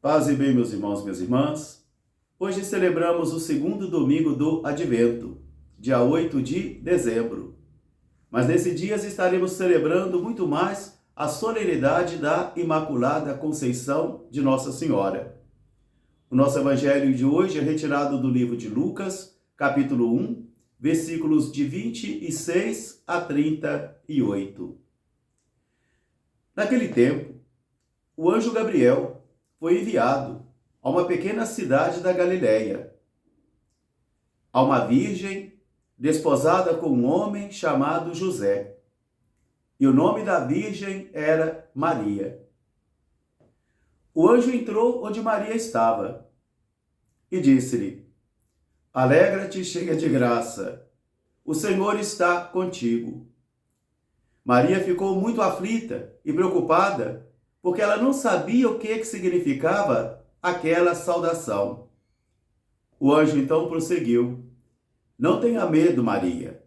Paz e bem, meus irmãos e minhas irmãs. Hoje celebramos o segundo domingo do Advento, dia 8 de dezembro. Mas nesse dia estaremos celebrando muito mais a solenidade da Imaculada Conceição de Nossa Senhora. O nosso evangelho de hoje é retirado do livro de Lucas, capítulo 1, versículos de 26 a 38. Naquele tempo, o anjo Gabriel foi enviado a uma pequena cidade da Galileia, a uma virgem desposada com um homem chamado José. E o nome da virgem era Maria. O anjo entrou onde Maria estava e disse-lhe: Alegra-te, cheia de graça, o Senhor está contigo. Maria ficou muito aflita e preocupada, porque ela não sabia o que significava aquela saudação. O anjo então prosseguiu: Não tenha medo, Maria,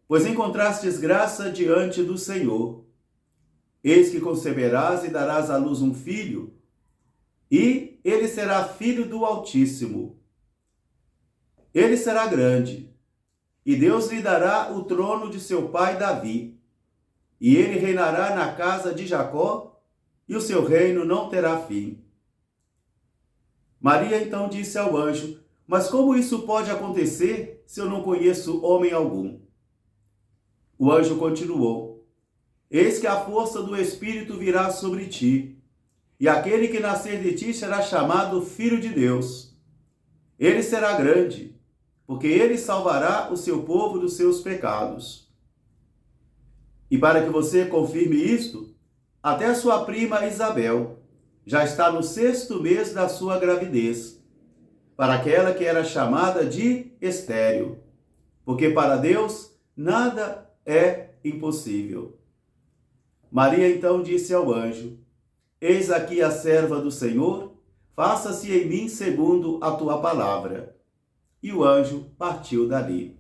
pois encontrastes graça diante do Senhor. Eis que conceberás e darás à luz um filho, e ele será filho do Altíssimo. Ele será grande, e Deus lhe dará o trono de seu pai Davi, e ele reinará na casa de Jacó, e o seu reino não terá fim. Maria então disse ao anjo: Mas como isso pode acontecer se eu não conheço homem algum? O anjo continuou: Eis que a força do Espírito virá sobre ti, e aquele que nascer de ti será chamado Filho de Deus. Ele será grande, porque ele salvará o seu povo dos seus pecados. E para que você confirme isto, até a sua prima Isabel já está no 6º mês da sua gravidez, para aquela que era chamada de estéril, porque para Deus nada é impossível. Maria então disse ao anjo: Eis aqui a serva do Senhor, faça-se em mim segundo a tua palavra. E o anjo partiu dali.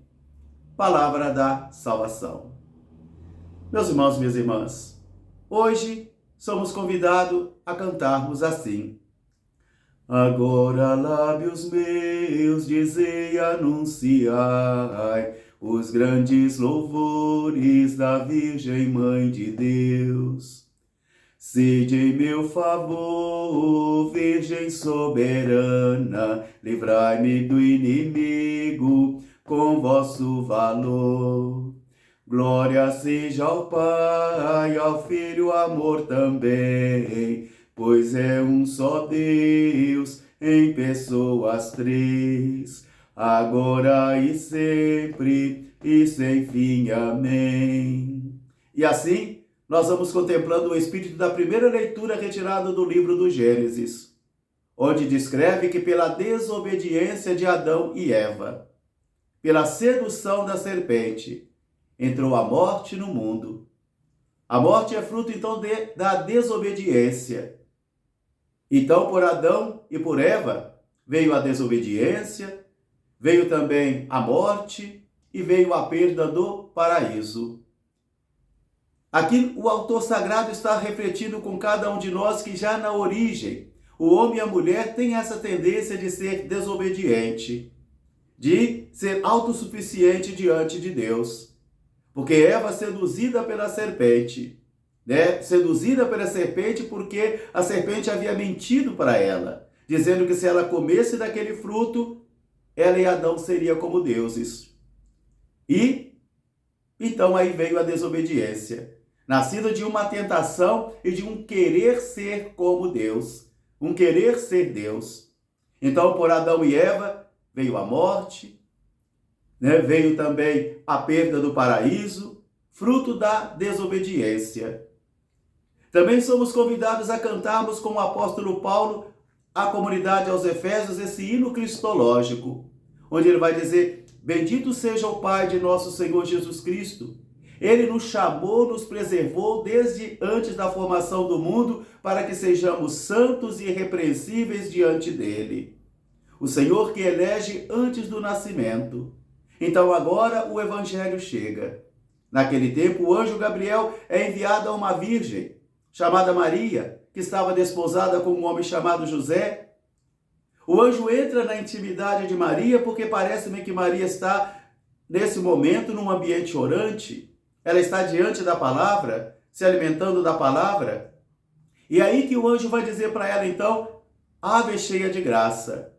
Palavra da salvação. Meus irmãos e minhas irmãs, hoje somos convidados a cantarmos assim: Agora, lábios meus, dizei e anunciai os grandes louvores da Virgem Mãe de Deus. Sede em meu favor, Virgem soberana, livrai-me do inimigo com vosso valor. Glória seja ao Pai, ao Filho, amor também, pois é um só Deus, em pessoas três, agora e sempre, e sem fim. Amém. E assim, nós vamos contemplando o espírito da primeira leitura retirada do livro do Gênesis, onde descreve que pela desobediência de Adão e Eva, pela sedução da serpente, entrou a morte no mundo. A morte é fruto, então, da desobediência. Então, por Adão e por Eva, veio a desobediência, veio também a morte e veio a perda do paraíso. Aqui o autor sagrado está refletindo com cada um de nós que já na origem, o homem e a mulher têm essa tendência de ser desobediente, de ser autossuficiente diante de Deus. Porque Eva, seduzida pela serpente, seduzida pela serpente porque a serpente havia mentido para ela, dizendo que se ela comesse daquele fruto, ela e Adão seriam como deuses. E então aí veio a desobediência, nascida de uma tentação e de um querer ser como Deus, um querer ser Deus. Então, por Adão e Eva, veio a morte, veio também a perda do paraíso, fruto da desobediência. Também somos convidados a cantarmos com o apóstolo Paulo, à comunidade aos Efésios, esse hino cristológico, onde ele vai dizer: Bendito seja o Pai de nosso Senhor Jesus Cristo. Ele nos chamou, nos preservou desde antes da formação do mundo, para que sejamos santos e irrepreensíveis diante dele. O Senhor que elege antes do nascimento. Então agora o evangelho chega. Naquele tempo, o anjo Gabriel é enviado a uma virgem, chamada Maria, que estava desposada com um homem chamado José. O anjo entra na intimidade de Maria porque parece-me que Maria está, nesse momento, num ambiente orante. Ela está diante da palavra, se alimentando da palavra. E é aí que o anjo vai dizer para ela, então, ave cheia de graça.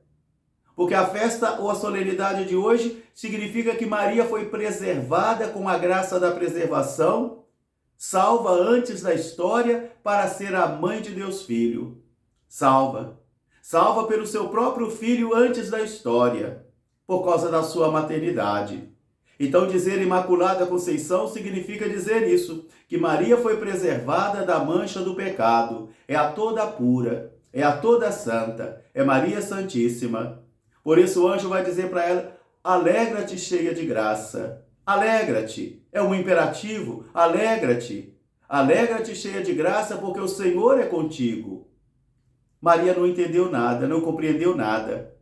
Porque a festa ou a solenidade de hoje significa que Maria foi preservada com a graça da preservação, salva antes da história para ser a mãe de Deus Filho. Salva pelo seu próprio filho antes da história, por causa da sua maternidade. Então dizer Imaculada Conceição significa dizer isso, que Maria foi preservada da mancha do pecado, é a toda pura, é a toda santa, é Maria Santíssima. Por isso o anjo vai dizer para ela, alegra-te cheia de graça. Alegra-te, é um imperativo, alegra-te. Alegra-te cheia de graça, porque o Senhor é contigo. Maria não entendeu nada, não compreendeu nada.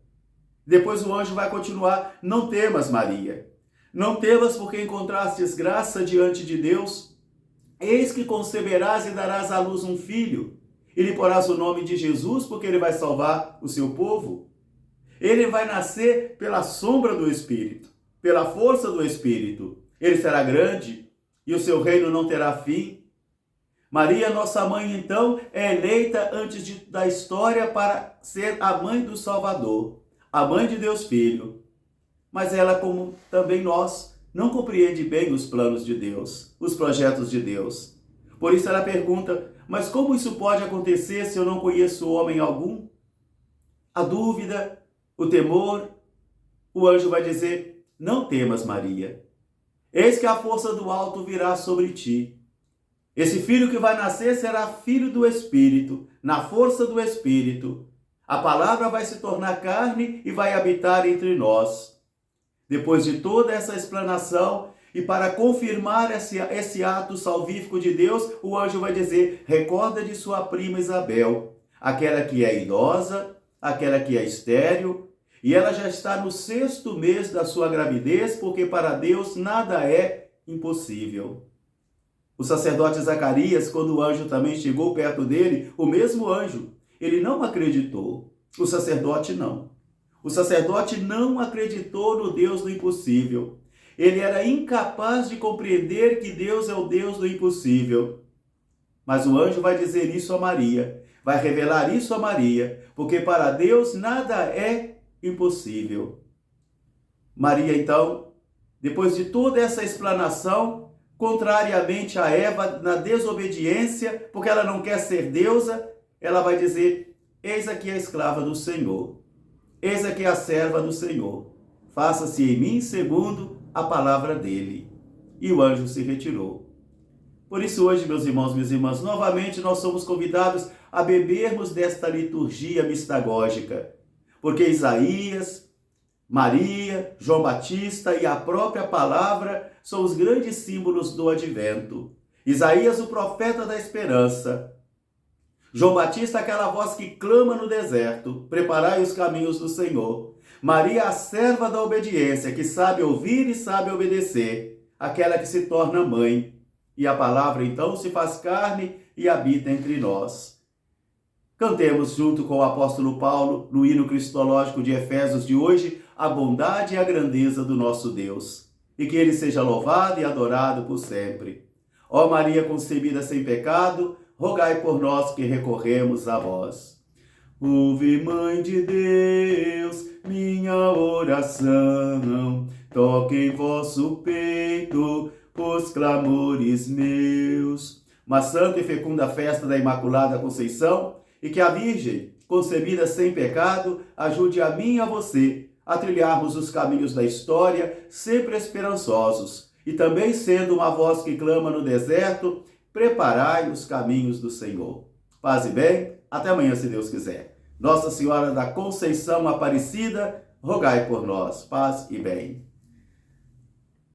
Depois o anjo vai continuar, não temas, Maria. Não temas porque encontrastes graça diante de Deus. Eis que conceberás e darás à luz um filho. E lhe porás o nome de Jesus, porque ele vai salvar o seu povo. Ele vai nascer pela sombra do Espírito, pela força do Espírito. Ele será grande e o seu reino não terá fim. Maria, nossa mãe, então, é eleita antes da história para ser a mãe do Salvador, a mãe de Deus Filho. Mas ela, como também nós, não compreende bem os planos de Deus, os projetos de Deus. Por isso ela pergunta, mas como isso pode acontecer se eu não conheço homem algum? A dúvida, o temor, o anjo vai dizer, não temas, Maria. Eis que a força do alto virá sobre ti. Esse filho que vai nascer será filho do Espírito, na força do Espírito. A palavra vai se tornar carne e vai habitar entre nós. Depois de toda essa explanação, e para confirmar esse ato salvífico de Deus, o anjo vai dizer, recorda de sua prima Isabel, aquela que é idosa, aquela que é estéril, e ela já está no 6º mês da sua gravidez, porque para Deus nada é impossível. O sacerdote Zacarias, quando o anjo também chegou perto dele, o mesmo anjo, ele não acreditou. O sacerdote não. O sacerdote não acreditou no Deus do impossível. Ele era incapaz de compreender que Deus é o Deus do impossível. Mas o anjo vai dizer isso a Maria, vai revelar isso a Maria, porque para Deus nada é impossível. Maria, então, depois de toda essa explanação, contrariamente a Eva, na desobediência, porque ela não quer ser deusa, ela vai dizer, eis aqui a escrava do Senhor, eis aqui a serva do Senhor, faça-se em mim segundo a palavra dele. E o anjo se retirou. Por isso hoje, meus irmãos, minhas irmãs, novamente nós somos convidados a bebermos desta liturgia mistagógica, porque Isaías, Maria, João Batista e a própria palavra são os grandes símbolos do advento. Isaías, o profeta da esperança. João Batista, aquela voz que clama no deserto, preparai os caminhos do Senhor. Maria, a serva da obediência, que sabe ouvir e sabe obedecer, aquela que se torna mãe. E a palavra, então, se faz carne e habita entre nós. Cantemos junto com o apóstolo Paulo, no hino cristológico de Efésios de hoje, a bondade e a grandeza do nosso Deus. E que ele seja louvado e adorado por sempre. Ó Maria concebida sem pecado, rogai por nós que recorremos a vós. Ouve, Mãe de Deus, minha oração, toque em vosso peito os clamores meus. Uma santa e fecunda festa da Imaculada Conceição, e que a Virgem, concebida sem pecado, ajude a mim e a você a trilharmos os caminhos da história, sempre esperançosos, e também sendo uma voz que clama no deserto, preparai os caminhos do Senhor. Paz e bem, até amanhã, se Deus quiser. Nossa Senhora da Conceição Aparecida, rogai por nós. Paz e bem.